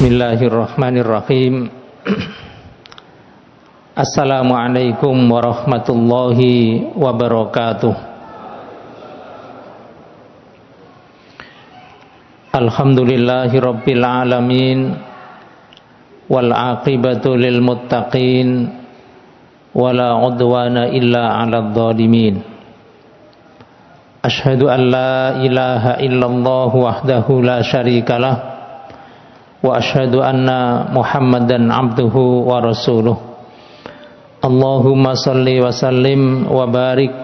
Bismillahirrahmanirrahim. Assalamualaikum warahmatullahi wabarakatuh. Alhamdulillahi rabbil alamin, wal aqibatu lil muttaqin, wala udwana illa 'alal zalimin. Asyhadu an la ilaha illallah wahdahu la syarikalah, wa asyhadu anna Muhammadan abduhu wa rasuluh. Allahumma salli wa sallim wa barik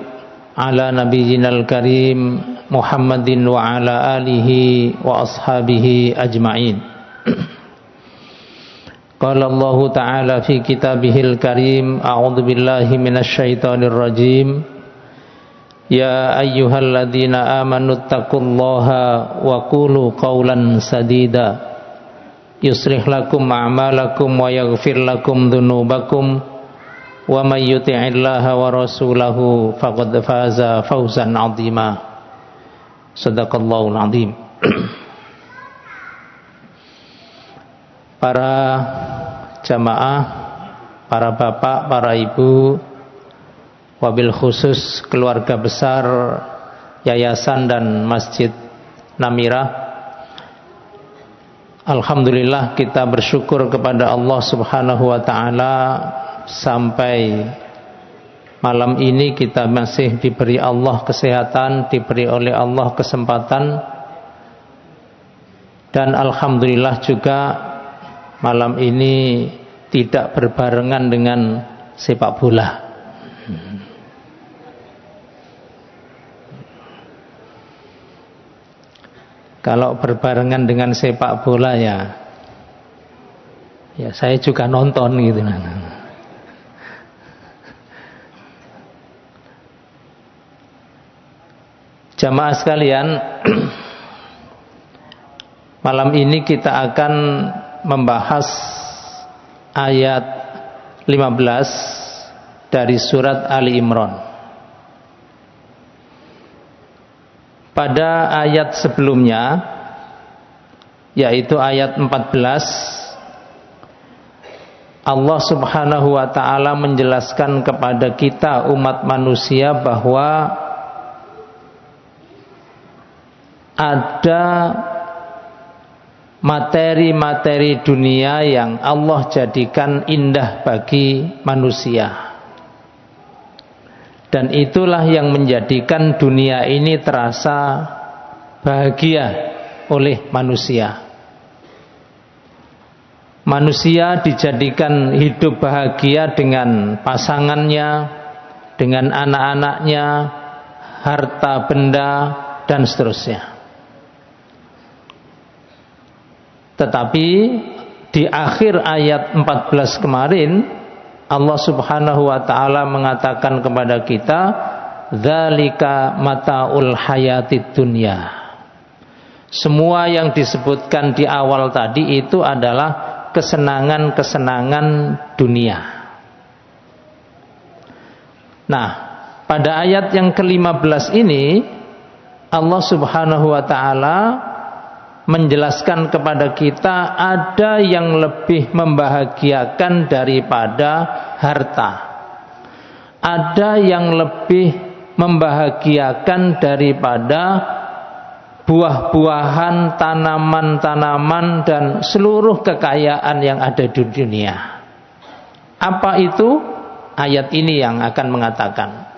ala nabiyyinal karim Muhammadin wa ala alihi wa ashabihi ajma'in. Qala Allah ta'ala fi kitabihil karim, a'udzu billahi minasy syaithanir rajim. Ya ayyuhalladzina amanu taqullaha wa qulu qawlan sadida yuslih lakum a'malakum wa yaghfir lakum dhunubakum wa may yuti'illaha wa rasulahu faqad faza fawzan 'azima. Shadaqallahul 'azim. Para jamaah, para bapak, para ibu, wabil khusus keluarga besar Yayasan dan Masjid Namirah, alhamdulillah kita bersyukur kepada Allah Subhanahu wa ta'ala sampai malam ini kita masih diberi Allah kesehatan, diberi oleh Allah kesempatan, dan alhamdulillah juga malam ini tidak berbarengan dengan sepak bola. Kalau berbarengan dengan sepak bola ya saya juga nonton gitu. Jamaah sekalian, malam ini kita akan membahas ayat 15 dari surat Ali Imran. Pada ayat sebelumnya, yaitu ayat 14, Allah Subhanahu wa ta'ala menjelaskan kepada kita umat manusia bahwa ada materi-materi dunia yang Allah jadikan indah bagi manusia. Dan itulah yang menjadikan dunia ini terasa bahagia oleh manusia. Manusia dijadikan hidup bahagia dengan pasangannya, dengan anak-anaknya, harta benda, dan seterusnya. Tetapi di akhir ayat 14 kemarin, Allah Subhanahu wa ta'ala mengatakan kepada kita, dzalika mataul hayatid dunya. Semua yang disebutkan di awal tadi itu adalah kesenangan-kesenangan dunia. Nah, pada ayat yang ke-15 ini Allah Subhanahu wa ta'ala menjelaskan kepada kita ada yang lebih membahagiakan daripada harta. Ada yang lebih membahagiakan daripada buah-buahan, tanaman-tanaman, dan seluruh kekayaan yang ada di dunia. Apa itu? Ayat ini yang akan mengatakan.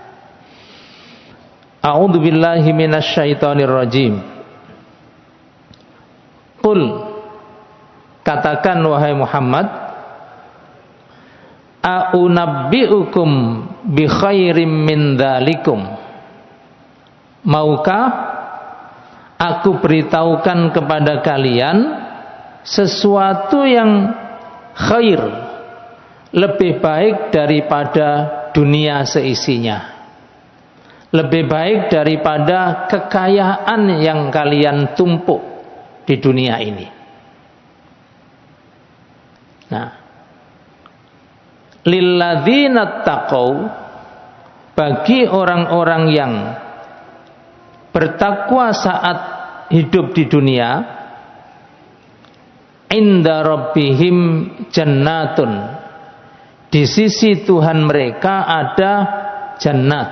A'udzu billahi minasy syaithanir rajim. Qul, katakan wahai Muhammad, a'unabbi'ukum bi khairim min dzalikum. Maukah aku beritahukan kepada kalian sesuatu yang khair, lebih baik daripada dunia seisinya, lebih baik daripada kekayaan yang kalian tumpuk di dunia ini. Nah, lilladzina taqau, bagi orang-orang yang bertakwa saat hidup di dunia, inda rabbihim jannatun, di sisi Tuhan mereka ada jannat,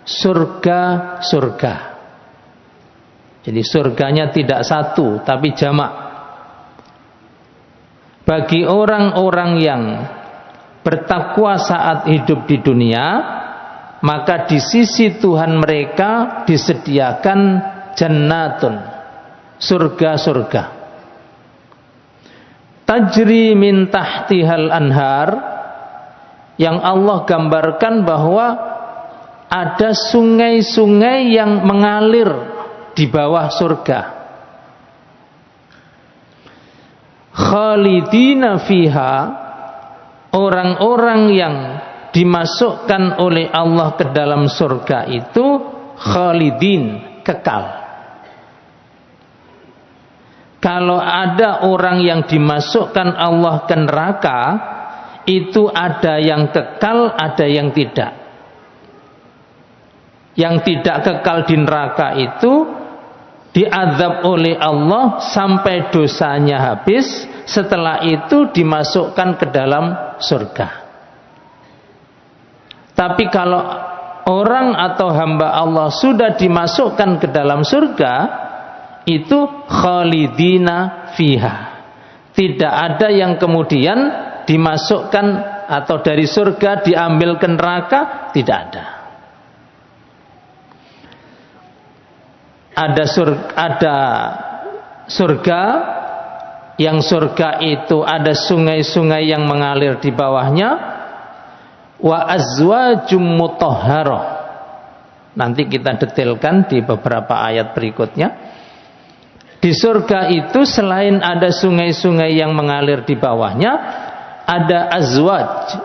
surga-surga. Jadi surganya tidak satu tapi jamak. Bagi orang-orang yang bertakwa saat hidup di dunia, maka di sisi Tuhan mereka disediakan jannatun, surga-surga. Tajri min tahtihal anhar, yang Allah gambarkan bahwa ada sungai-sungai yang mengalir di bawah surga. Khalidina fiha, orang-orang yang dimasukkan oleh Allah ke dalam surga itu khalidin, kekal. Kalau ada orang yang dimasukkan Allah ke neraka, itu ada yang kekal, ada yang tidak. Yang tidak kekal di neraka itu diazab oleh Allah sampai dosanya habis, setelah itu dimasukkan ke dalam surga. Tapi kalau orang atau hamba Allah sudah dimasukkan ke dalam surga, itu khalidina fiha, tidak ada yang kemudian dimasukkan atau dari surga diambil ke neraka, tidak ada. Ada surga, yang surga itu ada sungai-sungai yang mengalir di bawahnya. Wa azwajum mutahharah, nanti kita detailkan di beberapa ayat berikutnya. Di surga itu selain ada sungai-sungai yang mengalir di bawahnya, ada azwaj,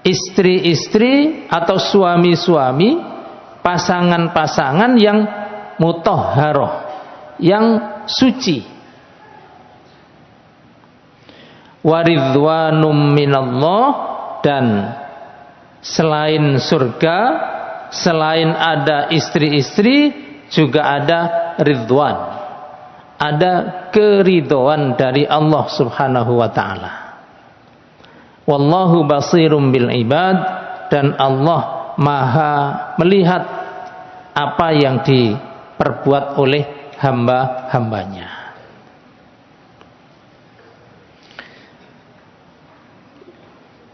istri-istri atau suami-suami, pasangan-pasangan yang mutahharah, yang suci. Waridwanum minallah, dan selain surga, selain ada istri-istri, juga ada ridwan, ada keridhaan dari Allah Subhanahu wa ta'ala. Wallahu basirum bil ibad, dan Allah maha melihat apa yang diperbuat oleh hamba-hambanya.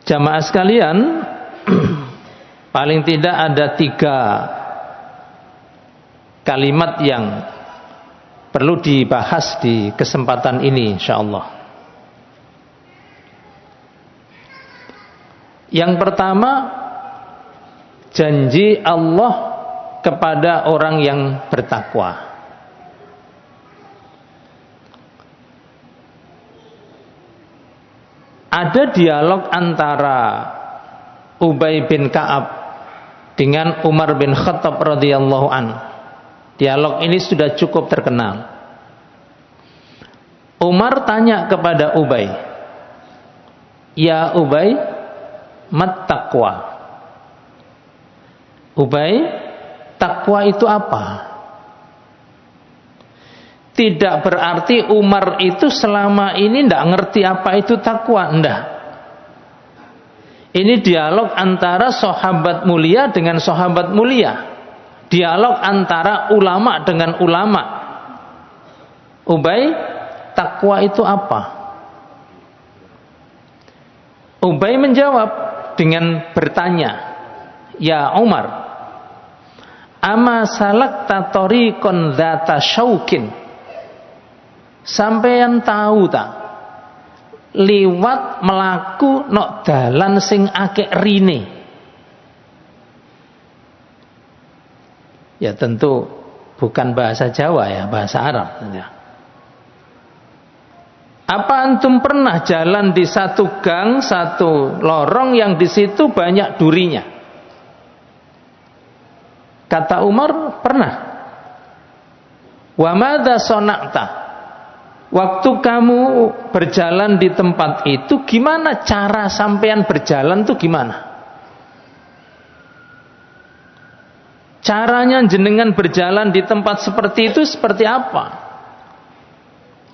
Jamaah sekalian, paling tidak ada 3 kalimat yang perlu dibahas di kesempatan ini, insyaallah. Yang pertama, janji Allah kepada orang yang bertakwa. Ada dialog antara Ubay bin Ka'ab dengan Umar bin Khattab radhiyallahu an. Dialog ini sudah cukup terkenal. Umar tanya kepada Ubay, "Ya Ubay, mat taqwa?" Ubay, takwa itu apa? Tidak berarti Umar itu selama ini tidak ngerti apa itu takwa, enggak. Ini dialog antara sahabat mulia dengan sahabat mulia. Dialog antara ulama dengan ulama. Ubay, takwa itu apa? Ubay menjawab dengan bertanya, "Ya Umar, ama salakta tariqan dzata syaukin?" Sampeyan tahu tak, liwat melaku nok dalan sing akeh rine? Ya tentu bukan bahasa Jawa ya, bahasa Arab. Apa antum pernah jalan di satu gang, satu lorong yang di situ banyak durinya? Kata Umar, pernah. Wa madza sona'ta? Waktu kamu berjalan di tempat itu, gimana cara sampean berjalan tuh gimana? Caranya jenengan berjalan di tempat seperti itu seperti apa?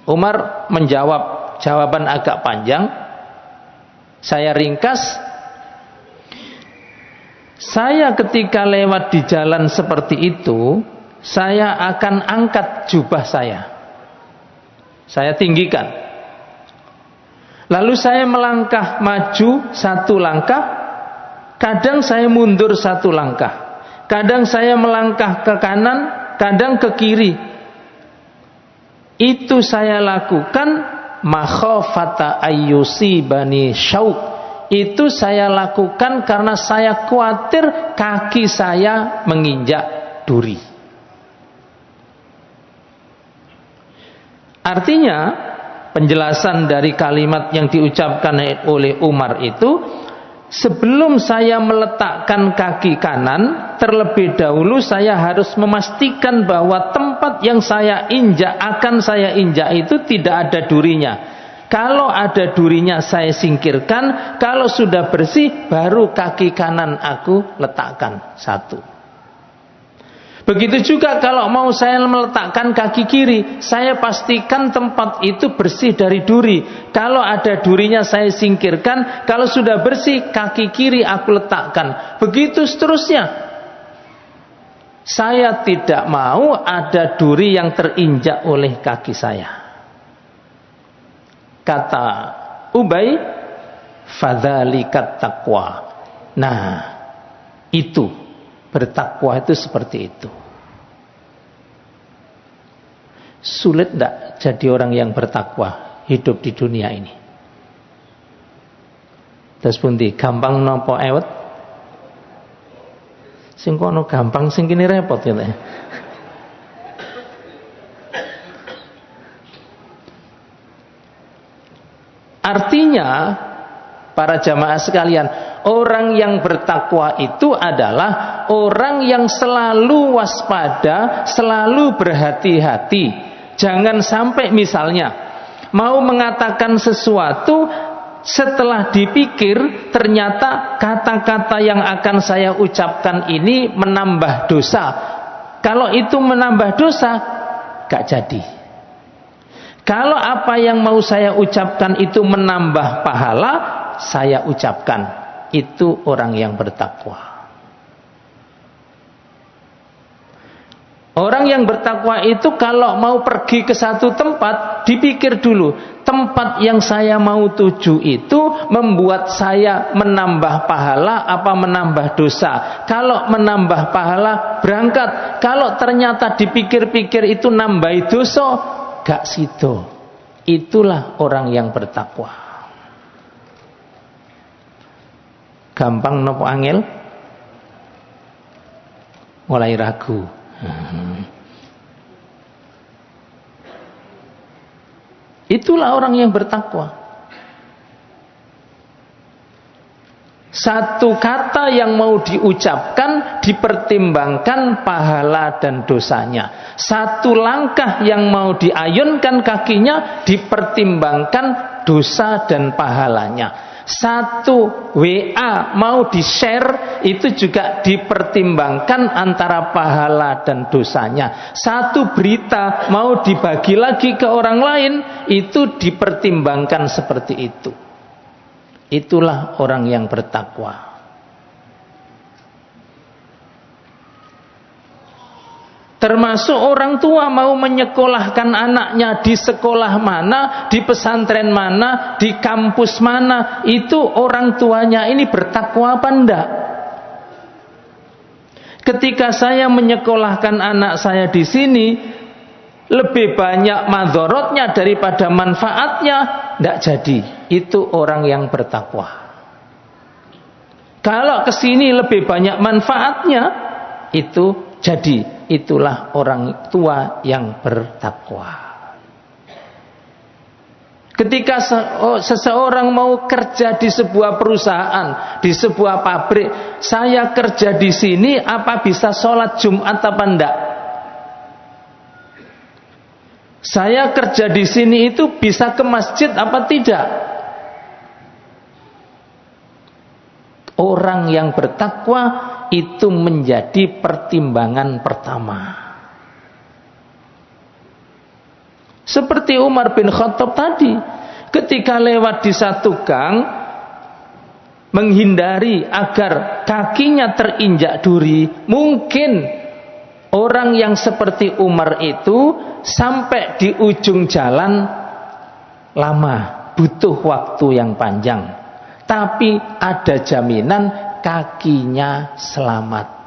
Umar menjawab jawaban agak panjang. Saya ringkas. Saya ketika lewat di jalan seperti itu, saya akan angkat jubah saya. Saya tinggikan. Lalu saya melangkah maju satu langkah. Kadang saya mundur satu langkah. Kadang saya melangkah ke kanan, kadang ke kiri. Itu saya lakukan makhafata ayyusibani syauq. Itu saya lakukan karena saya khawatir kaki saya menginjak duri. Artinya, penjelasan dari kalimat yang diucapkan oleh Umar itu, sebelum saya meletakkan kaki kanan, terlebih dahulu saya harus memastikan bahwa tempat yang saya injak, akan saya injak itu tidak ada durinya. Kalau ada durinya saya singkirkan, kalau sudah bersih baru kaki kanan aku letakkan satu. Begitu juga kalau mau saya meletakkan kaki kiri, saya pastikan tempat itu bersih dari duri. Kalau ada durinya saya singkirkan, kalau sudah bersih kaki kiri aku letakkan. Begitu seterusnya. Saya tidak mau ada duri yang terinjak oleh kaki saya. Kata Ubay, fadzalikat taqwa. Nah, itu bertakwa itu seperti itu. Sulit enggak jadi orang yang bertakwa hidup di dunia ini? Terus pundi, gampang napa ewet? Sing kono gampang, sing kene repot ya. Artinya, para jamaah sekalian, orang yang bertakwa itu adalah orang yang selalu waspada, selalu berhati-hati. Jangan sampai misalnya mau mengatakan sesuatu, setelah dipikir ternyata kata-kata yang akan saya ucapkan ini menambah dosa. Kalau itu menambah dosa, gak jadi. Kalau apa yang mau saya ucapkan itu menambah pahala, saya ucapkan. Itu orang yang bertakwa. Orang yang bertakwa itu kalau mau pergi ke satu tempat, dipikir dulu, tempat yang saya mau tuju itu membuat saya menambah pahala apa menambah dosa. Kalau menambah pahala, berangkat. Kalau ternyata dipikir-pikir itu nambah dosa, gak sido. Itulah orang yang bertakwa. Gampang nopo angel? Mulai ragu. Itulah orang yang bertakwa. Satu kata yang mau diucapkan dipertimbangkan pahala dan dosanya. Satu langkah yang mau diayunkan kakinya dipertimbangkan dosa dan pahalanya. Satu WA mau di-share itu juga dipertimbangkan antara pahala dan dosanya. Satu berita mau dibagi lagi ke orang lain itu dipertimbangkan seperti itu. Itulah orang yang bertakwa. Termasuk orang tua mau menyekolahkan anaknya di sekolah mana, di pesantren mana, di kampus mana, itu orang tuanya ini bertakwa apa enggak? Ketika saya menyekolahkan anak saya di sini, lebih banyak madorotnya daripada manfaatnya, enggak jadi. Itu orang yang bertakwa. Kalau ke sini lebih banyak manfaatnya, itu jadi. Itulah orang tua yang bertakwa. Ketika seseorang mau kerja di sebuah perusahaan, di sebuah pabrik, saya kerja di sini, apa bisa sholat Jumat apa enggak? Saya kerja di sini itu bisa ke masjid apa tidak? Orang yang bertakwa itu menjadi pertimbangan pertama. Seperti Umar bin Khattab tadi, ketika lewat di satu gang, menghindari agar kakinya terinjak duri. Mungkin orang yang seperti Umar itu sampai di ujung jalan lama, butuh waktu yang panjang, tapi ada jaminan kakinya selamat.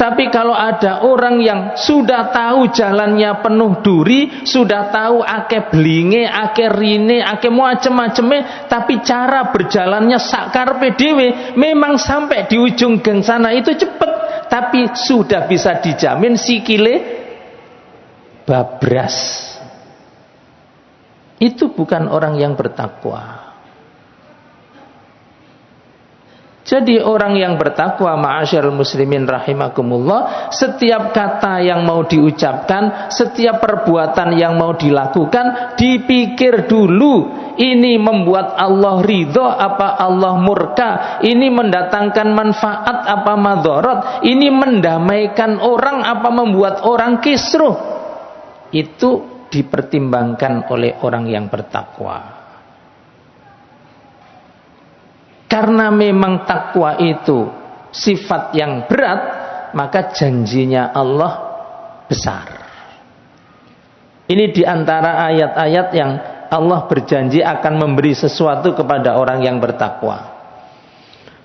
Tapi kalau ada orang yang sudah tahu jalannya penuh duri, sudah tahu ake belinge, ake rine, ake macem-maceme, tapi cara berjalannya sakarpe dewe, memang sampai di ujung gang sana itu cepet, tapi sudah bisa dijamin sikile babras. Itu bukan orang yang bertakwa. Jadi orang yang bertakwa, ma'asyarul muslimin rahimakumullah, setiap kata yang mau diucapkan, setiap perbuatan yang mau dilakukan, dipikir dulu, ini membuat Allah ridho apa Allah murka, ini mendatangkan manfaat apa madharat, ini mendamaikan orang apa membuat orang kisruh. Itu dipertimbangkan oleh orang yang bertakwa. Karena memang takwa itu sifat yang berat, maka janjinya Allah besar. Ini diantara ayat-ayat yang Allah berjanji akan memberi sesuatu kepada orang yang bertakwa.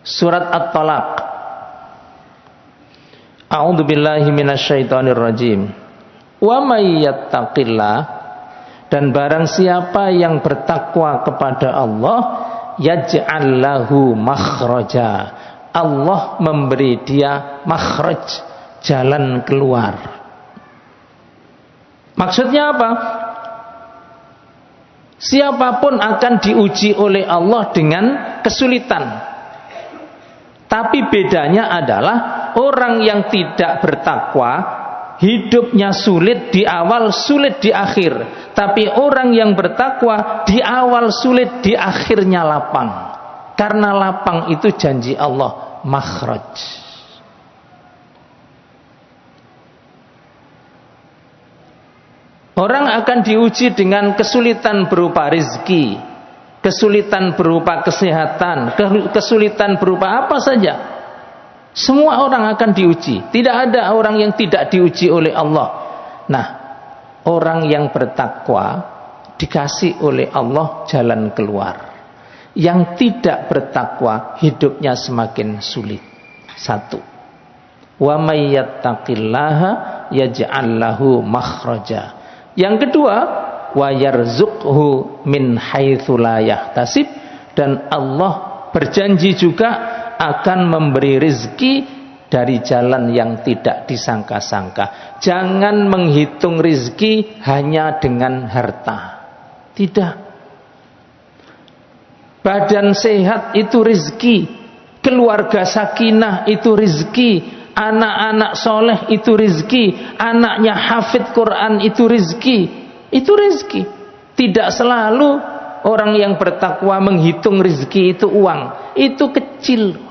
Surat At-Talaq. A'udzubillahi minasyaitonirrajim. Wa may yattaqillah, dan barang siapa yang bertakwa kepada Allah, yaj'al lahu makhraja, Allah memberi dia makhraj, jalan keluar. Maksudnya apa? Siapapun akan diuji oleh Allah dengan kesulitan. Tapi bedanya adalah orang yang tidak bertakwa hidupnya sulit di awal, sulit di akhir. Tapi orang yang bertakwa di awal sulit, di akhirnya lapang. Karena lapang itu janji Allah, makhraj. Orang akan diuji dengan kesulitan berupa rezeki, kesulitan berupa kesehatan, kesulitan berupa apa saja. Semua orang akan diuji. Tidak ada orang yang tidak diuji oleh Allah. Nah, orang yang bertakwa dikasih oleh Allah jalan keluar. Yang tidak bertakwa hidupnya semakin sulit. Satu, wa may yattaqillaha yaj'al lahu makhraja. Yang kedua, wa yarzuqhu min haitsu la yahtasib, dan Allah berjanji juga akan memberi rezeki dari jalan yang tidak disangka-sangka. Jangan menghitung rezeki hanya dengan harta. Tidak. Badan sehat itu rezeki, keluarga sakinah itu rezeki, anak-anak soleh itu rezeki, anaknya hafid Quran itu rezeki. Itu rezeki. Tidak selalu orang yang bertakwa menghitung rezeki itu uang. Itu kecil.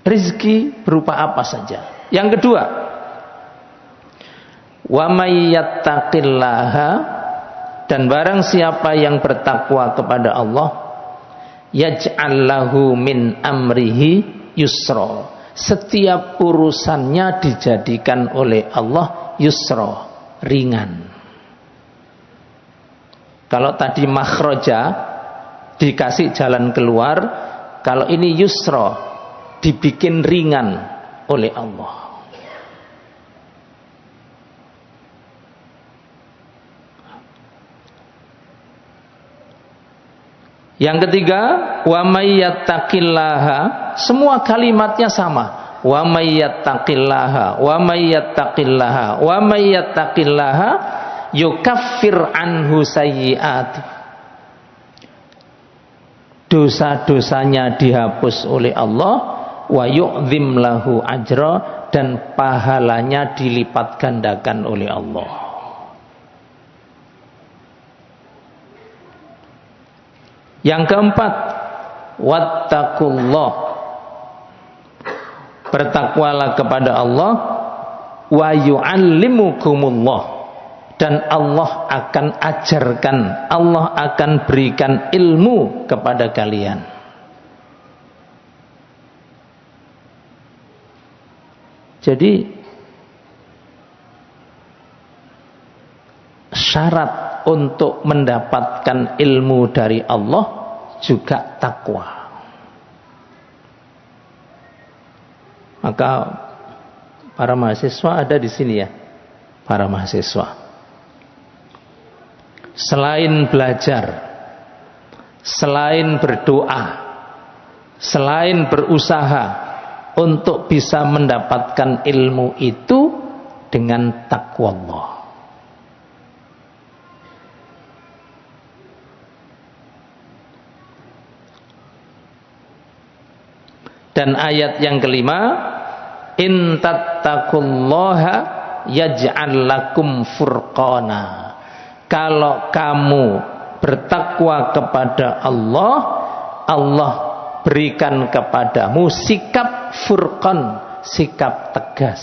Rizki berupa apa saja. Yang kedua, wa may yattaqillaha, dan barang siapa yang bertakwa kepada Allah, yaj'al lahu min amrihi yusra, setiap urusannya dijadikan oleh Allah yusra, ringan. Kalau tadi makhraja, dikasih jalan keluar, kalau ini yusra, dibikin ringan oleh Allah. Yang ketiga, wa may yattaqillaha, semua kalimatnya sama. Wa may yattaqillaha, wa may yattaqillaha, wa may yattaqillaha yukaffir anhu sayyi'at. Dosa-dosanya dihapus oleh Allah, wa yu'zim lahu ajra, dan pahalanya dilipat gandakan oleh Allah. Yang keempat, wattaqullah, bertakwalah kepada Allah, wa yu'allimukumullah, dan Allah akan ajarkan, Allah akan berikan ilmu kepada kalian. Jadi syarat untuk mendapatkan ilmu dari Allah juga takwa. Maka para mahasiswa ada di sini ya, para mahasiswa. Selain belajar, selain berdoa, selain berusaha untuk bisa mendapatkan ilmu itu dengan takwa Allah. Dan ayat yang kelima, in tattaqullaha yaj'al lakum furqana. Kalau kamu bertakwa kepada Allah, Allah berikan kepadamu sikap furqan, sikap tegas,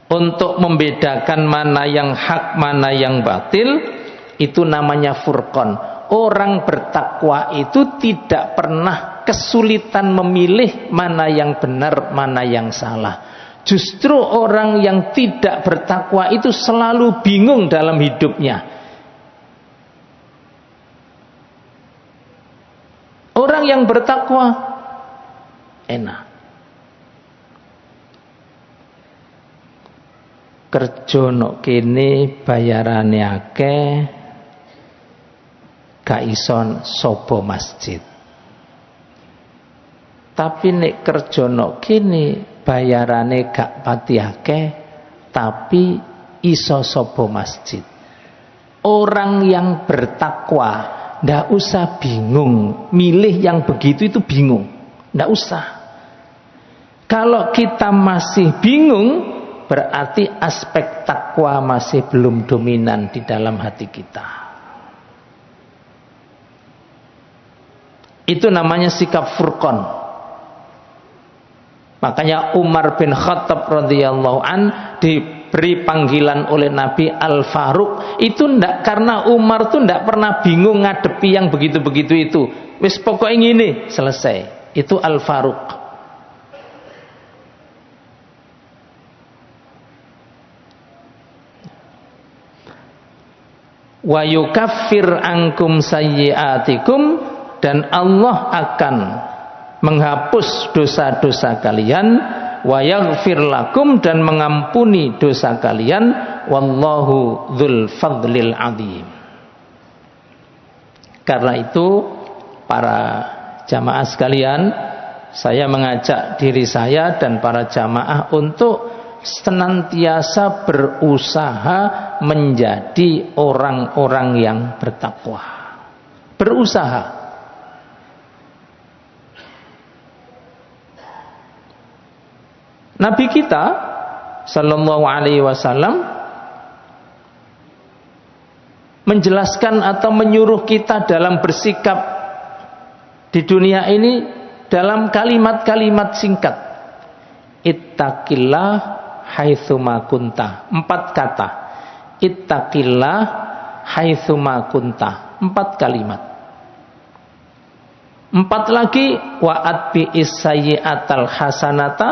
untuk membedakan mana yang hak, mana yang batil. Itu namanya furqan. Orang bertakwa itu tidak pernah kesulitan memilih mana yang benar, mana yang salah. Justru orang yang tidak bertakwa itu selalu bingung dalam hidupnya. Orang yang bertakwa enak. Kerja nok kene bayarane akeh, gak ison sobo masjid. Tapi nek kerja nok kene bayarane gak pati akeh, tapi iso sobo masjid. Orang yang bertakwa ndak usah bingung milih yang begitu, itu bingung, ndak usah. Kalau kita masih bingung, berarti aspek takwa masih belum dominan di dalam hati kita. Itu namanya sikap furqan. Makanya Umar bin Khattab radhiyallahu an diberi panggilan oleh Nabi Al-Faruq. Itu ndak karena Umar tuh ndak pernah bingung ngadepi yang begitu-begitu itu. Wis pokoknya ngene, selesai. Itu Al-Faruq. Wa yukaffir ankum sayyi'atikum, dan Allah akan menghapus dosa-dosa kalian, wa yaghfir lakum, dan mengampuni dosa kalian, wallahu dzul fadlil adzim. Karena itu para jamaah sekalian, saya mengajak diri saya dan para jamaah untuk senantiasa berusaha menjadi orang-orang yang bertakwa. Berusaha. Nabi kita sallallahu alaihi wasallam menjelaskan atau menyuruh kita dalam bersikap di dunia ini dalam kalimat-kalimat singkat. Ittaqillah haitsuma kunta. 4 kata. Ittaqillah haitsuma kunta. 4 kalimat. 4 lagi, wa'at bi'is sayyi'atal hasanata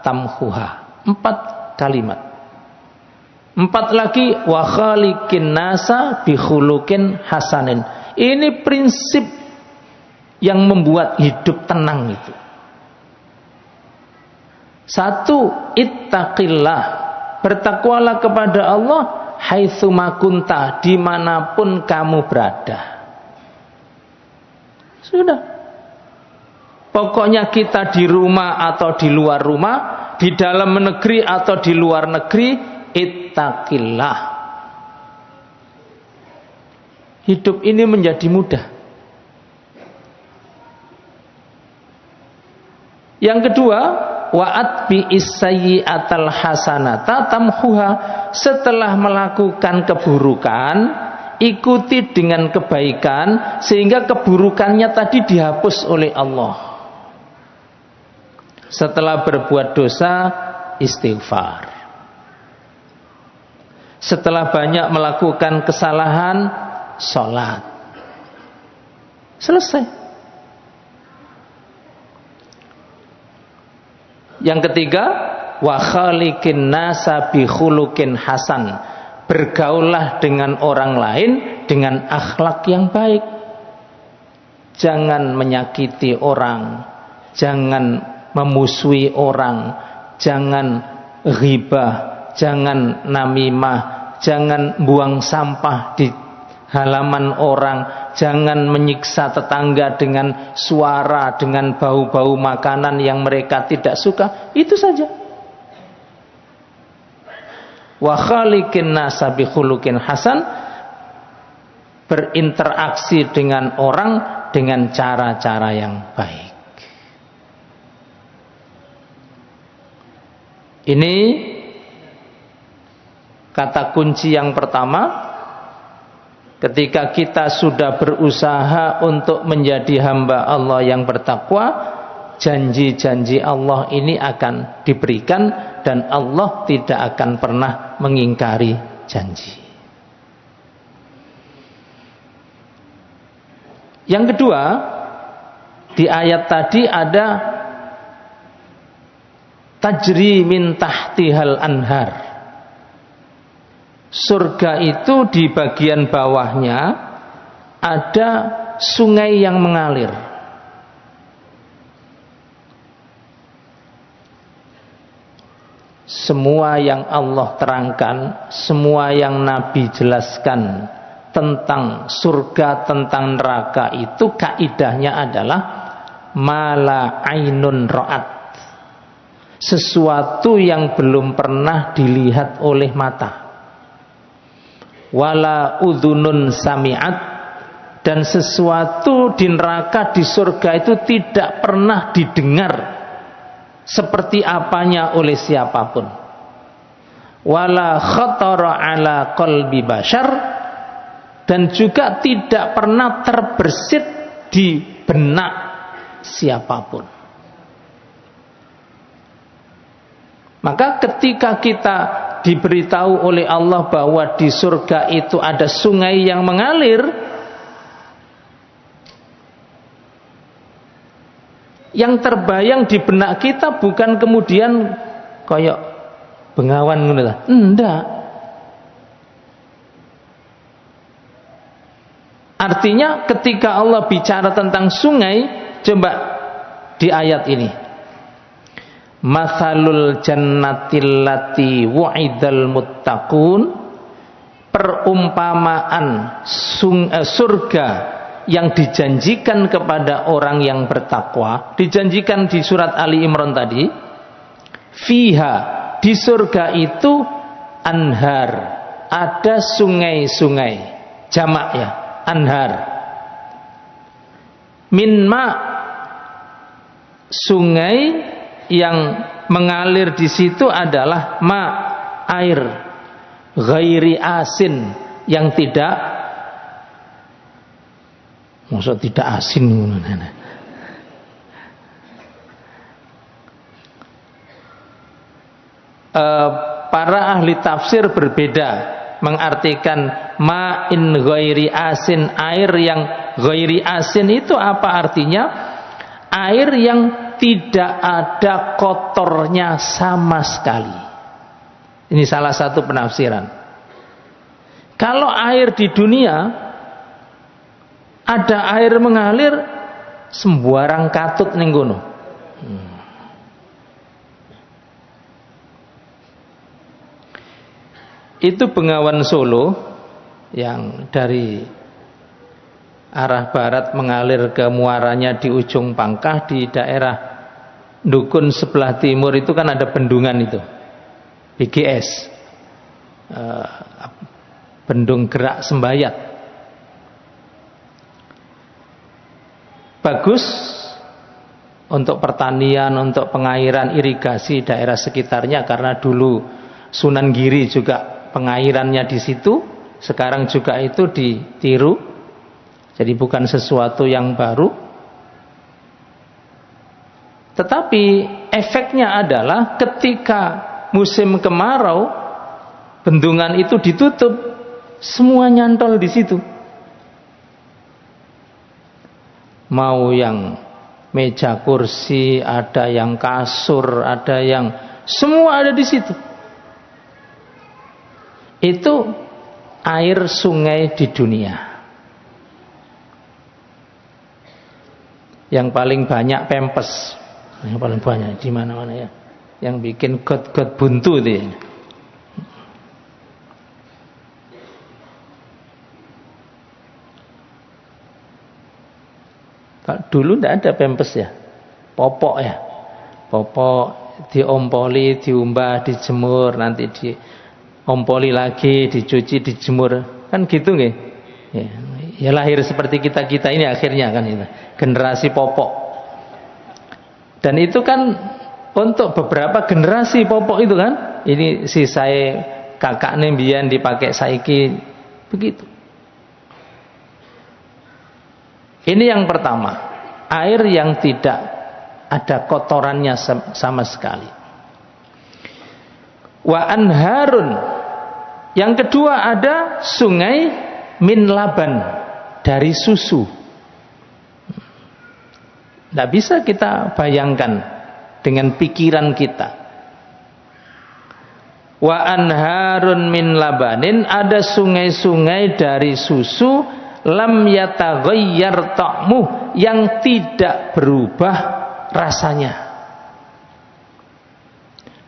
tamhuha. 4 kalimat. 4 lagi, wa khaliqin nasa bi khuluqin hasanin. Ini prinsip yang membuat hidup tenang itu. 1, ittaqillah, bertakwalah kepada Allah haitsuma kunta, dimanapun kamu berada. Sudah. Pokoknya kita di rumah atau di luar rumah, di dalam negeri atau di luar negeri, ittaqillah. Hidup ini menjadi mudah. Yang kedua, wa'at bi'is sayyi'atal hasanata tamhuha. Setelah melakukan keburukan, ikuti dengan kebaikan sehingga keburukannya tadi dihapus oleh Allah. Setelah berbuat dosa, istighfar. Setelah banyak melakukan kesalahan, sholat. Selesai. Yang ketiga, wa khaliqin nasa bi khuluqin hasan. Bergaullah dengan orang lain dengan akhlak yang baik. Jangan menyakiti orang, jangan memusuhi orang, jangan ghibah, jangan namimah, jangan buang sampah di halaman orang, jangan menyiksa tetangga dengan suara, dengan bau-bau makanan yang mereka tidak suka. Itu saja. Wa khaliqin nasa bi khuluqin hasan, berinteraksi dengan orang dengan cara-cara yang baik. Ini kata kunci yang pertama. Ketika kita sudah berusaha untuk menjadi hamba Allah yang bertakwa, janji-janji Allah ini akan diberikan dan Allah tidak akan pernah mengingkari janji. Yang kedua, di ayat tadi ada tajri min tahtihal anhar. Surga itu di bagian bawahnya ada sungai yang mengalir. Semua yang Allah terangkan, semua yang Nabi jelaskan tentang surga, tentang neraka itu kaidahnya adalah mala ainun ra'at. Sesuatu yang belum pernah dilihat oleh mata. Wala udhunun sami'at, dan sesuatu di neraka, di surga itu tidak pernah didengar seperti apanya oleh siapapun. Wala khatara ala qalbi bashar, dan juga tidak pernah terbersit di benak siapapun. Maka ketika kita diberitahu oleh Allah bahwa di surga itu ada sungai yang mengalir, yang terbayang di benak kita bukan kemudian koyok bengawan ngono ta. Enggak. Artinya ketika Allah bicara tentang sungai, coba di ayat ini. Mathalul jannatil lati wa'idal muttaqun, perumpamaan surga yang dijanjikan kepada orang yang bertakwa, dijanjikan di surat Ali Imran tadi. Fiha, di surga itu anhar, ada sungai-sungai, jamak ya, anhar. Min ma, sungai yang mengalir di situ adalah ma, air, ghairi asin, yang tidak, maksud tidak asin. Para ahli tafsir berbeda mengartikan ma'in ghairi asin, air yang ghairi asin itu apa artinya? Air yang tidak ada kotornya sama sekali. Ini salah satu penafsiran. Kalau air di dunia ada air mengalir sembarang katut ning kono. Itu Bengawan Solo yang dari arah barat mengalir ke muaranya di ujung Pangkah, di daerah Dukun sebelah timur itu kan ada bendungan itu, BGS, Bendung Gerak Sembayat. Bagus untuk pertanian, untuk pengairan, irigasi daerah sekitarnya, karena dulu Sunan Giri juga pengairannya di situ, sekarang juga itu ditiru. Jadi bukan sesuatu yang baru. Tetapi efeknya adalah ketika musim kemarau, bendungan itu ditutup, semua nyantol di situ. Mau yang meja kursi, ada yang kasur, ada yang semua ada di situ. Itu air sungai di dunia. Yang paling banyak pempes. Yang paling banyak di mana-mana ya. Yang bikin got-got buntu itu ya. Dulu tidak ada pempes ya, popok ya, popok diompoli, diumbah, dijemur, nanti diompoli lagi, dicuci, dijemur, kan gitu nggih? Ya lahir seperti kita ini akhirnya kan itu generasi popok. Dan itu kan untuk beberapa generasi popok itu kan, ini si saya kakak nembian dipakai saiki begitu. Ini yang pertama, air yang tidak ada kotorannya sama sekali. Wa anharun. Yang kedua ada sungai min laban, dari susu. Tidak bisa kita bayangkan dengan pikiran kita. Wa anharun min labanin, ada sungai-sungai dari susu, lam yataghayyar ta'muh, yang tidak berubah rasanya.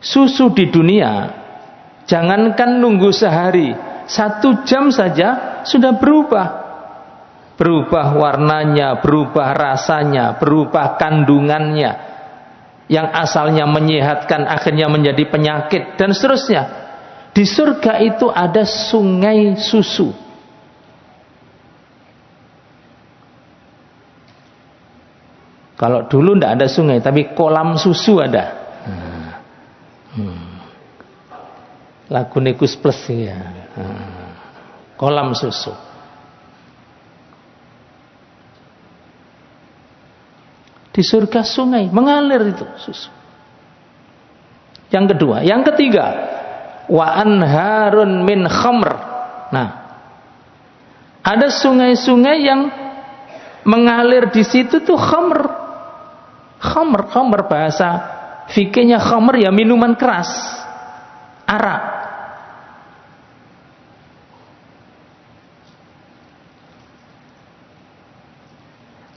Susu di dunia, jangankan nunggu sehari, 1 jam saja sudah berubah. Berubah warnanya, berubah rasanya, berubah kandungannya. Yang asalnya menyehatkan akhirnya menjadi penyakit dan seterusnya. Di surga itu ada sungai susu. Kalau dulu tidak ada sungai, tapi kolam susu ada. Lagu Negus Plus ya. Kolam susu. Di surga sungai mengalir itu susu. Yang kedua, yang ketiga, wa anharun min khamr. Nah, ada sungai-sungai yang mengalir di situ tuh khamr. Khamr bahasa fikihnya khamr ya minuman keras, arak.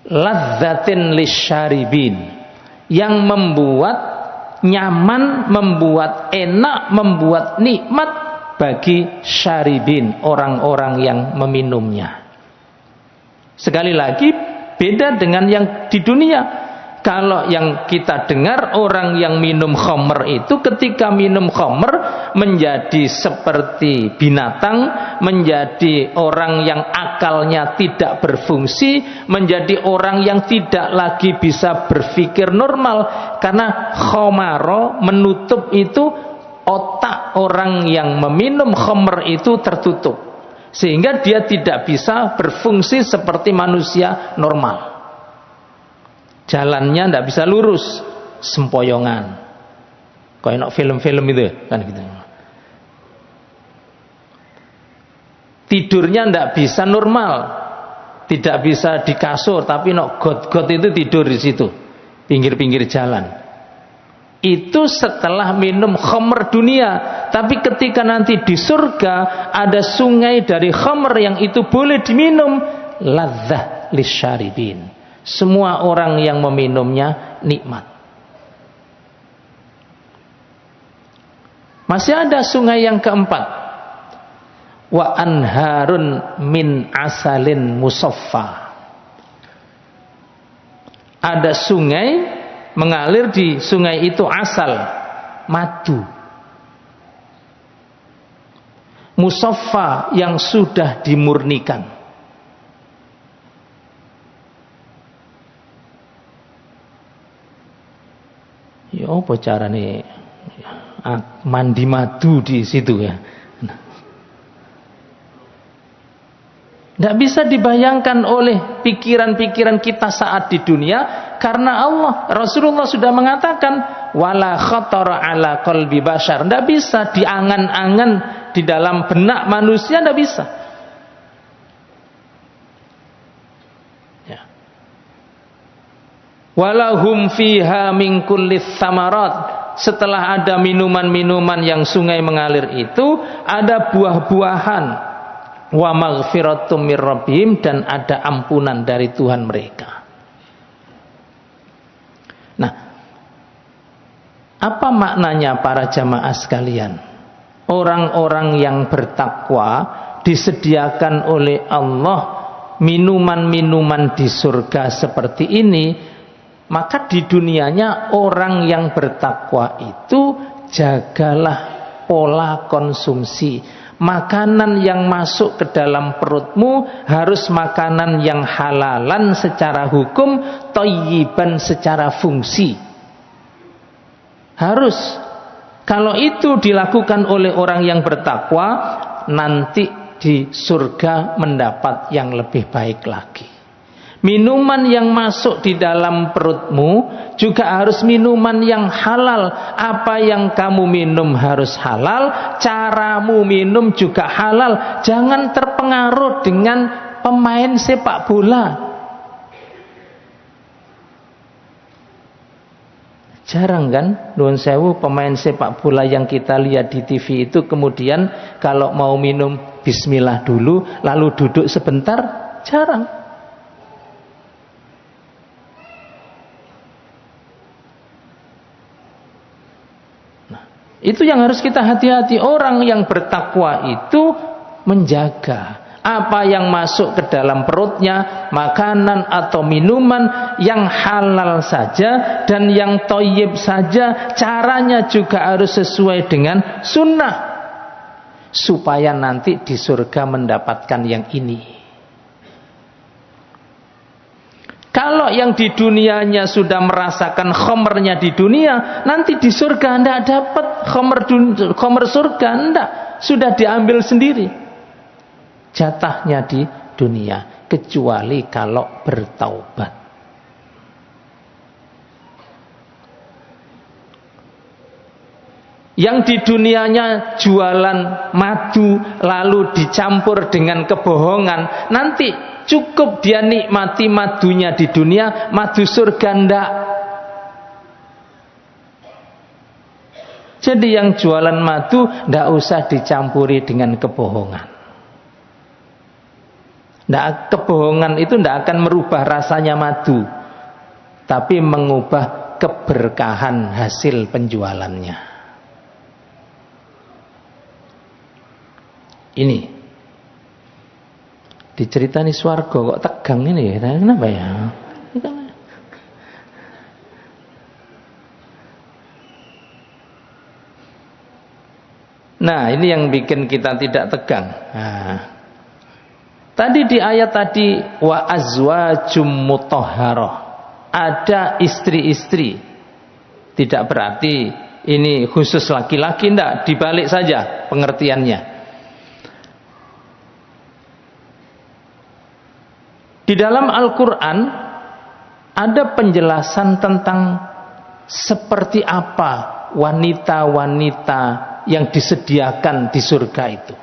Ladzatin lisyaribin, yang membuat nyaman, membuat enak, membuat nikmat bagi syaribin, orang-orang yang meminumnya. Sekali lagi beda dengan yang di dunia. Kalau yang kita dengar orang yang minum khamr itu ketika minum khamr menjadi seperti binatang, menjadi orang yang akalnya tidak berfungsi, menjadi orang yang tidak lagi bisa berpikir normal, karena khamaro menutup itu, otak orang yang meminum khamr itu tertutup sehingga dia tidak bisa berfungsi seperti manusia normal. Jalannya tidak bisa lurus, sempoyongan. Kayak film-film itu kan gitu. Tidurnya tidak bisa normal, tidak bisa di kasur, tapi got-got itu tidur di situ, pinggir-pinggir jalan. Itu setelah minum khamr dunia. Tapi ketika nanti di surga ada sungai dari khamr yang itu boleh diminum, ladzah lisyaribin. Semua orang yang meminumnya nikmat. Masih ada sungai yang keempat. Wa anharun min asalin musaffa. Ada sungai mengalir, di sungai itu asal, madu. Musaffa, yang sudah dimurnikan. Ya apa carane mandi madu di situ ya. Tidak bisa dibayangkan oleh pikiran-pikiran kita saat di dunia, karena Allah, Rasulullah sudah mengatakan wala khatara ala qalbi bashar. Tidak bisa diangan-angan di dalam benak manusia, tidak bisa. Ya. Walahum fiha min kulli tsamarat. Setelah ada minuman-minuman yang sungai mengalir itu, ada buah-buahan, wa maghfiratum mir rabbihim, dan ada ampunan dari Tuhan mereka. Nah, apa maknanya para jamaah sekalian? Orang-orang yang bertakwa disediakan oleh Allah minuman-minuman di surga seperti ini. Maka di dunianya orang yang bertakwa itu jagalah pola konsumsi. Makanan yang masuk ke dalam perutmu harus makanan yang halalan secara hukum, thayyiban secara fungsi. Harus. Kalau itu dilakukan oleh orang yang bertakwa, nanti di surga mendapat yang lebih baik lagi. Minuman yang masuk di dalam perutmu juga harus minuman yang halal. Apa yang kamu minum harus halal, caramu minum juga halal. Jangan terpengaruh dengan pemain sepak bola. Jarang kan, nuwun sewu, pemain sepak bola yang kita lihat di TV itu kemudian kalau mau minum bismillah dulu lalu duduk sebentar, jarang. Itu yang harus kita hati-hati. Orang yang bertakwa itu menjaga apa yang masuk ke dalam perutnya, makanan atau minuman yang halal saja dan yang thayyib saja. Caranya juga harus sesuai dengan sunnah, supaya nanti di surga mendapatkan yang ini. Kalau yang di dunianya sudah merasakan khomernya di dunia, nanti di surga tidak dapat khomer surga, tidak, sudah diambil sendiri jatahnya di dunia, kecuali kalau bertaubat. Yang di dunianya jualan madu lalu dicampur dengan kebohongan, nanti cukup dia nikmati madunya di dunia, madu surga ndak. Jadi yang jualan madu ndak usah dicampuri dengan kebohongan. Kebohongan itu ndak akan merubah rasanya madu, tapi mengubah keberkahan hasil penjualannya. Ini diceritani swarga kok tegang ini, kenapa ya? Nah, ini yang bikin kita tidak tegang. Nah, tadi di ayat tadi wa azwajum mutahharah, ada istri-istri. Tidak berarti ini khusus laki-laki, enggak, dibalik saja pengertiannya. Di dalam Al-Quran ada penjelasan tentang seperti apa wanita-wanita yang disediakan di surga itu.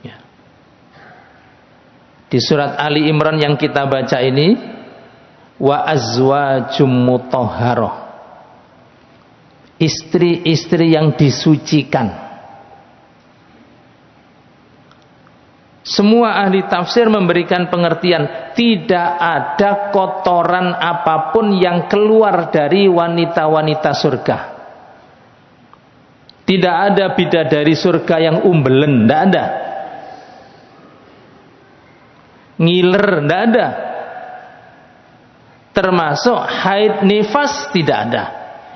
Ya. Di surat Ali Imran yang kita baca ini, wa azwajum mutahharah, istri-istri yang disucikan. Semua ahli tafsir memberikan pengertian tidak ada kotoran apapun yang keluar dari wanita-wanita surga. Tidak ada bidadari surga yang umbelen, tidak ada. Ngiler, tidak ada. Termasuk haid nifas tidak ada.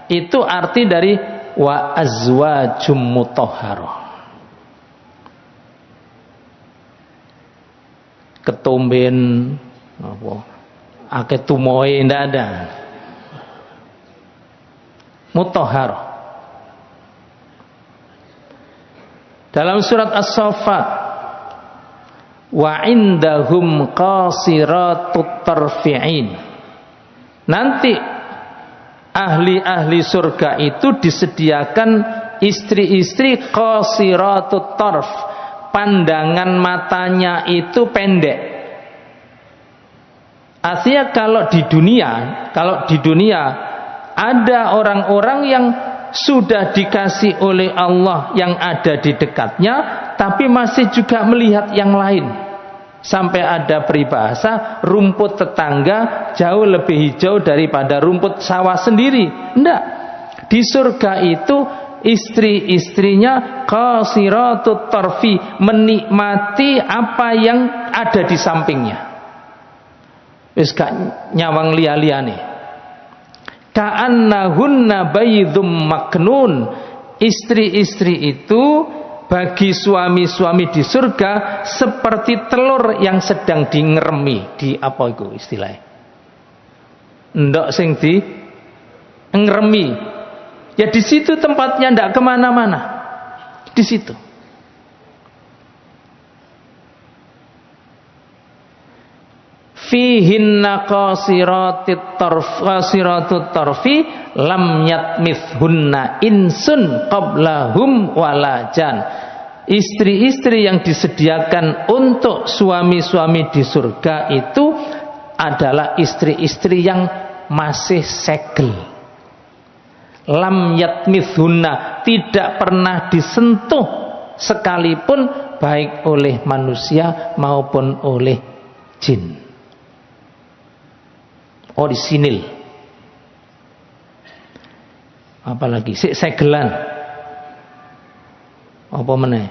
Itu arti dari wa azwajum mutahharah. Ketomben apa akeh tumoe ndak ada. Mutahharah. Dalam surat As-Saffat, wa indahum qasiratut tarfi'in. Nanti ahli-ahli surga itu disediakan istri-istri qasiratut tarf, pandangan matanya itu pendek. Artinya kalau di dunia ada orang-orang yang sudah dikasih oleh Allah yang ada di dekatnya, tapi masih juga melihat yang lain. Sampai ada peribahasa, rumput tetangga jauh lebih hijau daripada rumput sawah sendiri. Enggak. Di surga itu istri-istrinya qasiratut tarfi, menikmati apa yang ada di sampingnya. Wis gak nyawang liya-liyane. Ka'annahunna baydhum maknun. Istri-istri itu bagi suami-suami di surga seperti telur yang sedang dingeremi. Di apa itu istilahnya? Ndok sing di ngeremi. Ya di situ tempatnya, ndak kemana-mana. Di situ. Fihinna qasiratut tarfi lam yatmithunna insun qablahum walajan. Istri-istri yang disediakan untuk suami-suami di surga itu adalah istri-istri yang masih segel. Lam yatmithunna, tidak pernah disentuh sekalipun, baik oleh manusia maupun oleh jin. Orisinil. Apalagi segelan. Apa meneh?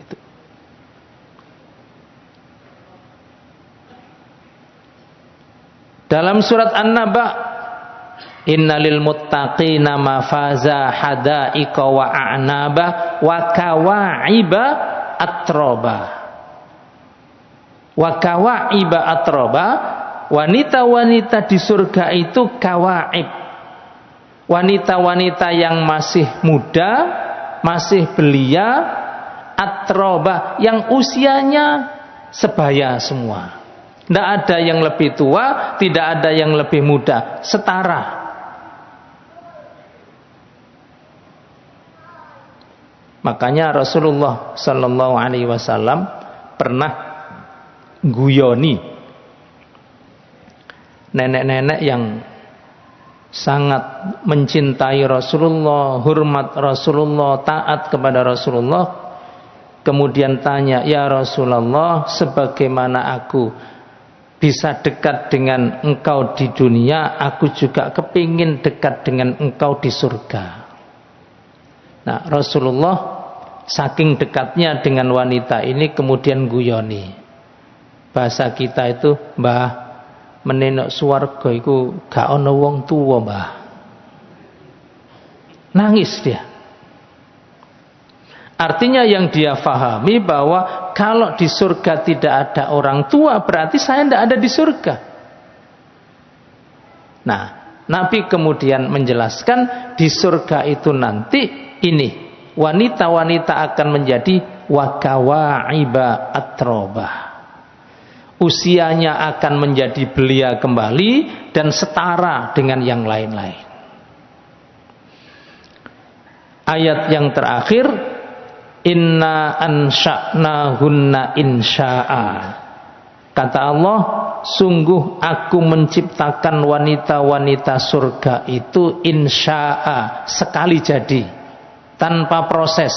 Itu. Dalam surat An-Naba, innalil muttaqina mafaza hada'iqa wa a'naba wa kawa'iba atroba. Wa kawa'iba atroba. Wanita-wanita di surga itu kawaib, wanita-wanita yang masih muda, masih belia, atroba, yang usianya sebaya semua. Tidak ada yang lebih tua, tidak ada yang lebih muda, setara. Makanya Rasulullah Sallallahu Alaihi Wasallam pernah guyoni nenek-nenek yang sangat mencintai Rasulullah, hormat Rasulullah, taat kepada Rasulullah. Kemudian tanya, ya Rasulullah, sebagaimana aku bisa dekat dengan engkau di dunia, aku juga kepingin dekat dengan engkau di surga. Nah, Rasulullah saking dekatnya dengan wanita ini kemudian guyoni. Bahasa kita itu, Mbah, menenok swarga iku gak ana wong tuwa, Mbah. Nangis dia. Artinya yang dia fahami bahwa kalau di surga tidak ada orang tua, berarti saya tidak ada di surga. Nah, Nabi kemudian menjelaskan di surga itu nanti ini wanita-wanita akan menjadi wakawaiba atrobah. Usianya akan menjadi belia kembali dan setara dengan yang lain-lain. Ayat yang terakhir, inna ansha'nahunna insya'a. Kata Allah, sungguh aku menciptakan wanita-wanita surga itu insya'a, sekali jadi, tanpa proses,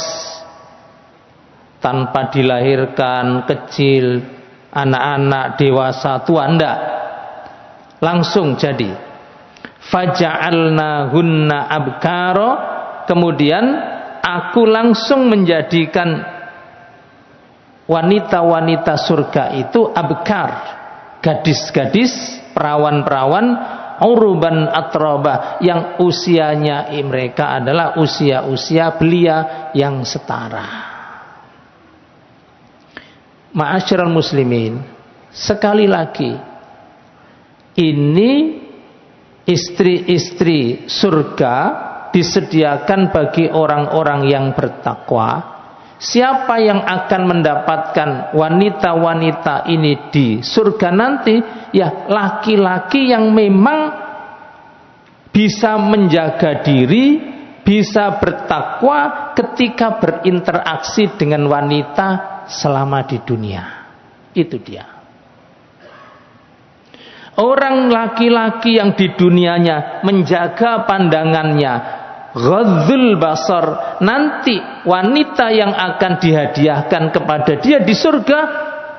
tanpa dilahirkan kecil, anak-anak, dewasa, tua, enggak, langsung jadi. Faja'alnahunna abkara, kemudian aku langsung menjadikan wanita-wanita surga itu abkar, gadis-gadis, perawan-perawan, uruban atroba, yang usianya mereka adalah usia-usia belia yang setara. Ma'asyiral muslimin, sekali lagi, ini istri-istri surga disediakan bagi orang-orang yang bertakwa. Siapa yang akan mendapatkan wanita-wanita ini di surga nanti? Ya, laki-laki yang memang bisa menjaga diri, bisa bertakwa ketika berinteraksi dengan wanita selama di dunia. Itu dia. Orang laki-laki yang di dunianya menjaga pandangannya, ghadzul basar, nanti wanita yang akan dihadiahkan kepada dia di surga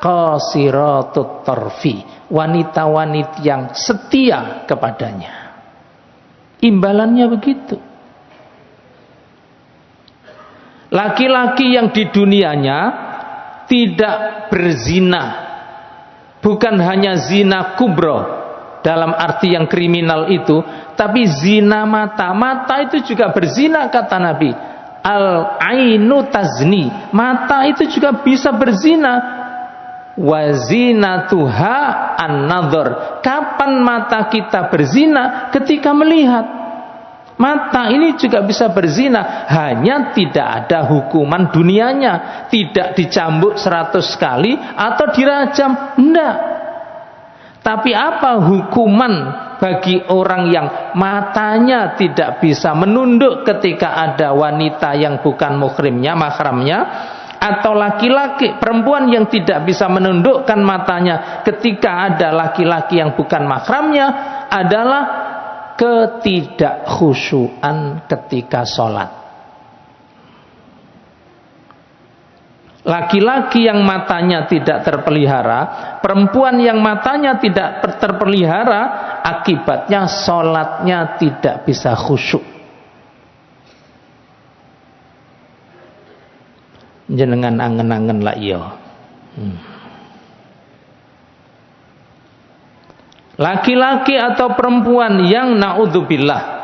qasiratut tarfi, wanita-wanita yang setia kepadanya. Imbalannya begitu. Laki-laki yang di dunianya tidak berzina, bukan hanya zina kubro dalam arti yang kriminal itu, tapi zina mata. Mata itu juga berzina, kata Nabi. Al-ainu tazni, mata itu juga bisa berzina. Wazinatuha an-nadhar. Kapan mata kita berzina? Ketika melihat. Mata ini juga bisa berzina, hanya tidak ada hukuman dunianya, tidak dicambuk 100 kali atau dirajam, enggak. Tapi apa hukuman bagi orang yang matanya tidak bisa menunduk ketika ada wanita yang bukan muhrimnya, mahramnya, atau laki-laki, perempuan yang tidak bisa menundukkan matanya ketika ada laki-laki yang bukan mahramnya, adalah ketidakkhusyuan ketika sholat. Laki-laki yang matanya tidak terpelihara, perempuan yang matanya tidak terpelihara, akibatnya sholatnya tidak bisa khusyuk. Jenengan angen-angen lah iya. Laki-laki atau perempuan yang naudzubillah,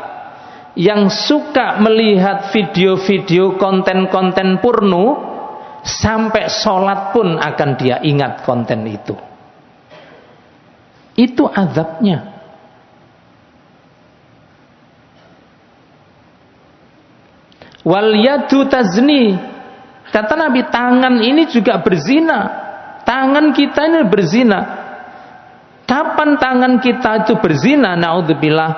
yang suka melihat video-video konten-konten porno, sampai sholat pun akan dia ingat konten itu. Itu azabnya. Wal yadu tazni, kata Nabi, tangan ini juga berzina. Tangan kita ini berzina. Kapan tangan kita itu berzina? Naudzubillah.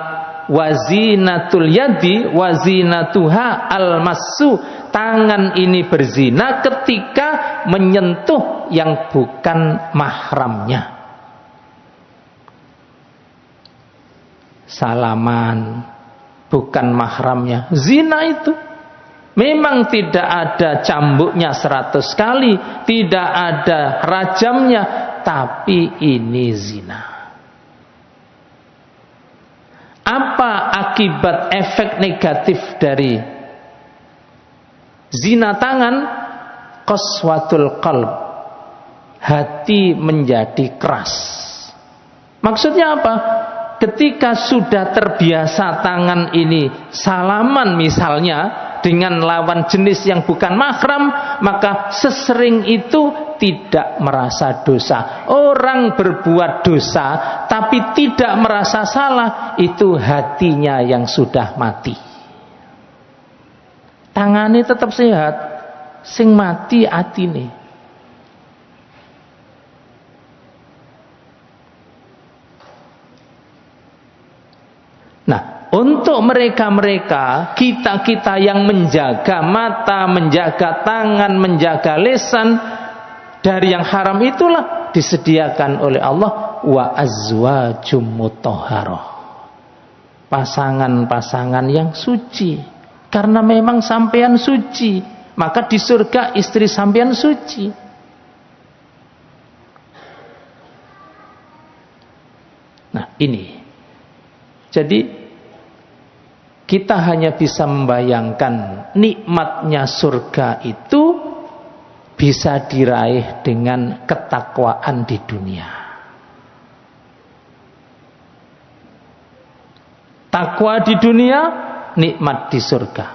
Wazinatul yadi wazinatuha al-massu. Tangan ini berzina ketika menyentuh yang bukan mahramnya. Salaman bukan mahramnya, zina itu. Memang tidak ada cambuknya 100 kali, tidak ada rajamnya, tapi ini zina. Apa akibat efek negatif dari zina tangan? Qaswatul qalb, hati menjadi keras. Maksudnya apa? Ketika sudah terbiasa tangan ini salaman misalnya dengan lawan jenis yang bukan mahram, maka sesering itu tidak merasa dosa. Orang berbuat dosa tapi tidak merasa salah, itu hatinya yang sudah mati. Tangannya tetap sehat, sing mati atine. Nah, untuk mereka-mereka, kita-kita yang menjaga mata, menjaga tangan, menjaga lisan dari yang haram, itulah disediakan oleh Allah wa azwajum mutahharah, pasangan-pasangan yang suci. Karena memang sampean suci, maka di surga istri sampean suci. Nah, ini. Jadi kita hanya bisa membayangkan nikmatnya surga itu bisa diraih dengan ketakwaan di dunia. Takwa di dunia, nikmat di surga.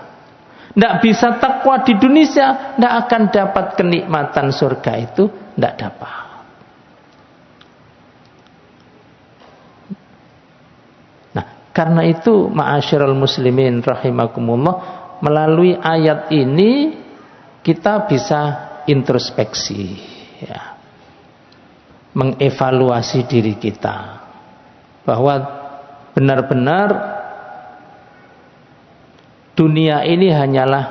Tidak bisa takwa di Indonesia, tidak akan dapat kenikmatan surga itu, tidak dapat. Karena itu ma'asyiral muslimin rahimakumullah, melalui ayat ini kita bisa introspeksi, ya, mengevaluasi diri kita bahwa benar-benar dunia ini hanyalah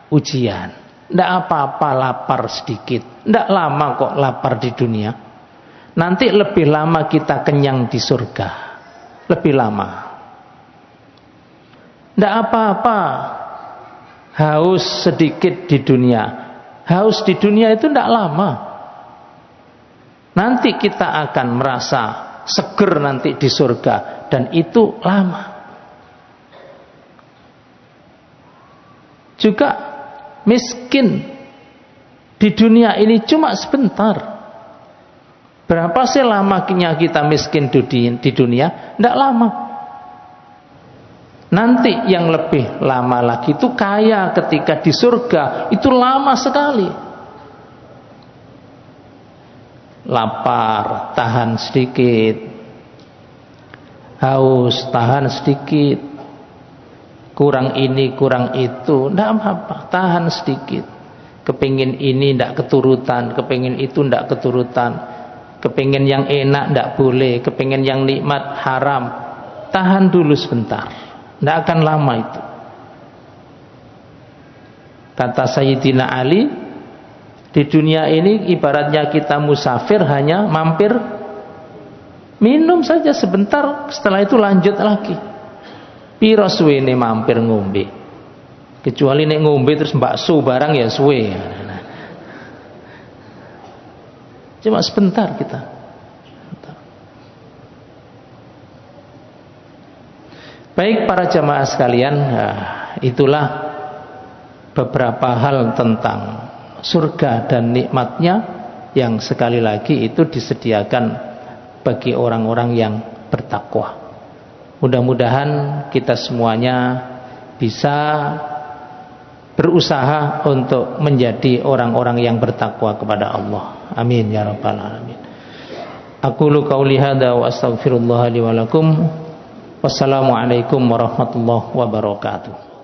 ujian. Tidak apa-apa lapar sedikit, tidak lama kok lapar di dunia. Nanti lebih lama kita kenyang di surga, lebih lama. Tidak apa-apa haus sedikit di dunia. Haus di dunia itu tidak lama. Nanti kita akan merasa seger nanti di surga, dan itu lama. Juga miskin di dunia ini cuma sebentar. Berapa sih lamanya kita miskin di dunia? Tidak lama. Nanti yang lebih lama lagi itu kaya ketika di surga, itu lama sekali. Lapar, tahan sedikit. Haus, tahan sedikit. Kurang ini, kurang itu, tidak apa-apa, tahan sedikit. Kepingin ini tidak keturutan, kepingin itu tidak keturutan. Kepingin yang enak tidak boleh, kepingin yang nikmat haram. Tahan dulu sebentar. Tidak akan lama itu. Kata Sayyidina Ali, di dunia ini ibaratnya kita musafir, hanya mampir minum saja sebentar, setelah itu lanjut lagi. Piro suwene mampir ngombe, kecuali nek ngombe terus bakso barang ya suwe. Cuma sebentar kita. Baik para jamaah sekalian, itulah beberapa hal tentang surga dan nikmatnya yang sekali lagi itu disediakan bagi orang-orang yang bertakwa. Mudah-mudahan kita semuanya bisa berusaha untuk menjadi orang-orang yang bertakwa kepada Allah. Amin ya rabbal alamin. Aqulu qauli hadza wa astaghfirullah li wa lakum. Wassalamualaikum warahmatullahi wabarakatuh.